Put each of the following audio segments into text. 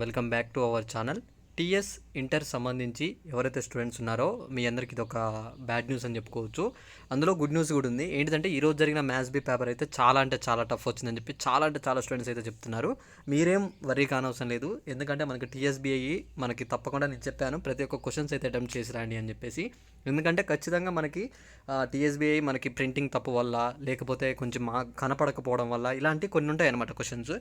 Welcome back to our channel. TS inter సంబంధించి ఎవరైతే students ఉన్నారో మీ అందరికి ఇది ఒక బ్యాడ్ న్యూస్ అని చెప్పుకోవచ్చు. అందులో గుడ్ న్యూస్ కూడా ఉంది. ఏంటంటే ఈరోజు జరిగిన మ్యాథ్స్ బి పేపర్ అయితే చాలా అంటే చాలా టఫ్ వచ్చిందని చెప్పి చాలా స్టూడెంట్స్ అయితే చెప్తున్నారు. మీరేం వర్రీ కానవసరం లేదు, ఎందుకంటే మనకి టీఎస్బిఐ మనకి తప్పకుండా నేను చెప్పాను ప్రతి ఒక్క క్వశ్చన్స్ అయితే అటెంప్ట్ చేసి రండి అని చెప్పేసి. ఎందుకంటే ఖచ్చితంగా మనకి టీఎస్బిఐ మనకి ప్రింటింగ్ తప్పు వల్ల లేకపోతే కొంచెం కనపడకపోవడం వల్ల ఇలాంటి కొన్ని ఉంటాయి అనమాట క్వశ్చన్స్.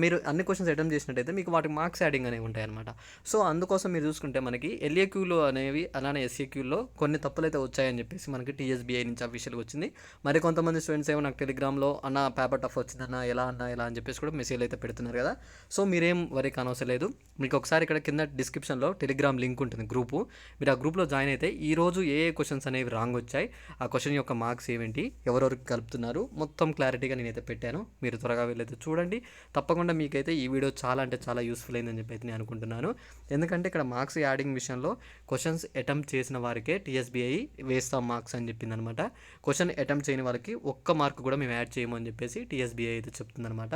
మీరు అన్ని క్వశ్చన్స్ అటెంప్ట్ చేసినట్టయితే మీకు వాటికి మార్క్స్ యాడింగ్ అనేవి ఉంటాయి అనమాట. సో అందుకోసం మీరు చూసుకుంటే మనకి ఎల్ఏక్యూలో అనేవి అలానే ఎస్ఏక్యూలో కొన్ని తప్పులు అయితే వచ్చాయని చెప్పేసి మనకి టీఎస్బిఐ నుంచి అఫీషియల్గా వచ్చింది. మరి కొంతమంది స్టూడెంట్స్ ఏమో నాకు టెలిగ్రామ్లో అన్న పేపర్ టఫ్ వచ్చిందన్న ఎలా అని చెప్పేసి కూడా మెసేజ్ అయితే పెడుతున్నారు కదా. సో మీరేం వరీ కానవసరం లేదు. మీకు ఒకసారి ఇక్కడ కింద డిస్క్రిప్షన్లో టెలిగ్రామ్ లింక్ ఉంటుంది గ్రూపు. మీరు ఆ గ్రూప్లో జాయిన్ అయితే ఈరోజు ఏ క్వశ్చన్స్ అనేవి రాంగ్ వచ్చాయి, ఆ క్వశ్చన్ యొక్క మార్క్స్ ఏమిటి, ఎవరెవరికి కలుపుతున్నారు మొత్తం క్లారిటీగా నేనైతే పెట్టాను. మీరు త్వరగా వెళ్ళైతే చూడండి. తప్పకుండా మీకైతే ఈ వీడియో చాలా అంటే చాలా యూస్ఫుల్ అయిందని చెప్పి అయితే నేను అనుకుంటున్నాను. ఎందుకంటే ఇక్కడ మార్క్స్ యాడింగ్ విషయంలో క్వశ్చన్స్ అటెంప్ట్ చేసిన వారికే టీఎస్బిఐ వేస్తాం మార్క్స్ అని చెప్పింది అనమాట. క్వశ్చన్ అటెంప్ట్ చేయని వాళ్ళకి ఒక్క మార్క్ కూడా మేము యాడ్ చేయము అని చెప్పేసి టీఎస్బిఐ అయితే చెప్తుందనమాట.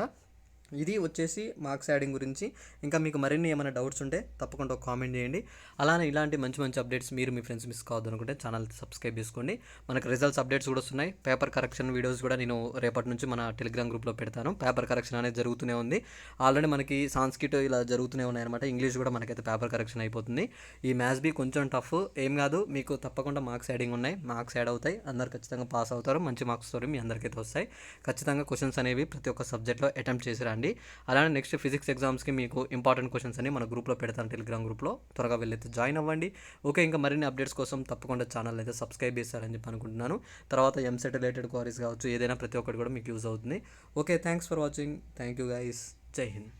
ఇది వచ్చేసి మార్క్స్ యాడింగ్ గురించి. ఇంకా మీకు మరిన్ని ఏమైనా డౌట్స్ ఉంటే తప్పకుండా ఒక కామెంట్ చేయండి. అలానే ఇలాంటి మంచి అప్డేట్స్ మీరు మీ ఫ్రెండ్స్ మిస్ కావద్దు అనుకుంటే ఛానల్ సబ్స్క్రైబ్ చేసుకోండి. మనకు రిజల్ట్స్ అప్డేట్స్ కూడా వస్తున్నాయి. పేపర్ కరెక్షన్ వీడియోస్ కూడా నేను రేపటి నుంచి మన టెలిగ్రామ్ గ్రూప్లో పెడతాను. పేపర్ కరెక్షన్ అనేది జరుగుతూనే ఉంది. ఆల్రెడీ మనకి సాంస్క్రిట్ ఇలా జరుగుతూనే ఉన్నాయన్నమాట. ఇంగ్లీష్ కూడా మనకైతే పేపర్ కరెక్షన్ అయిపోతుంది. ఈ మ్యాథ్స్ బి కొంచెం టఫ్ ఏం కాదు, మీకు తప్పకుండా మార్క్స్ యాడింగ్ ఉన్నాయి. మార్క్స్ యాడ్ అవుతాయి, అందరు ఖచ్చితంగా పాస్ అవుతారు. మంచి మార్క్స్ తోటి మీ అందరికైతే వస్తాయి. ఖచ్చితంగా క్వశ్చన్స్ అనేవి ప్రతి ఒక్క సబ్జెక్ట్లో అటెంప్ట్ చేసి రండి. అలానే నెక్స్ట్ ఫిజిక్స్ ఎగ్జామ్స్కి మీకు ఇంపార్టెంట్ క్వశ్చన్స్ అని మన గ్రూప్లో పెడతాను, టెలిగ్రామ్ గ్రూప్లో. త్వరగా వెళ్ళైతే జాయిన్ అవ్వండి. ఓకే, ఇంకా మరిన్ని అప్డేట్స్ కోసం తప్పకుండా ఛానల్ అయితే సబ్స్క్రైబ్ చేస్తారని చెప్పి అనుకుంటున్నాను. తర్వాత ఎంసెట్ రిలేటెడ్ క్వారీస్ కావచ్చు, ఏదైనా ప్రతి ఒక్కటి కూడా మీకు యూజ్ అవుతుంది. Okay, thanks for watching. Thank you guys. జై హింద్.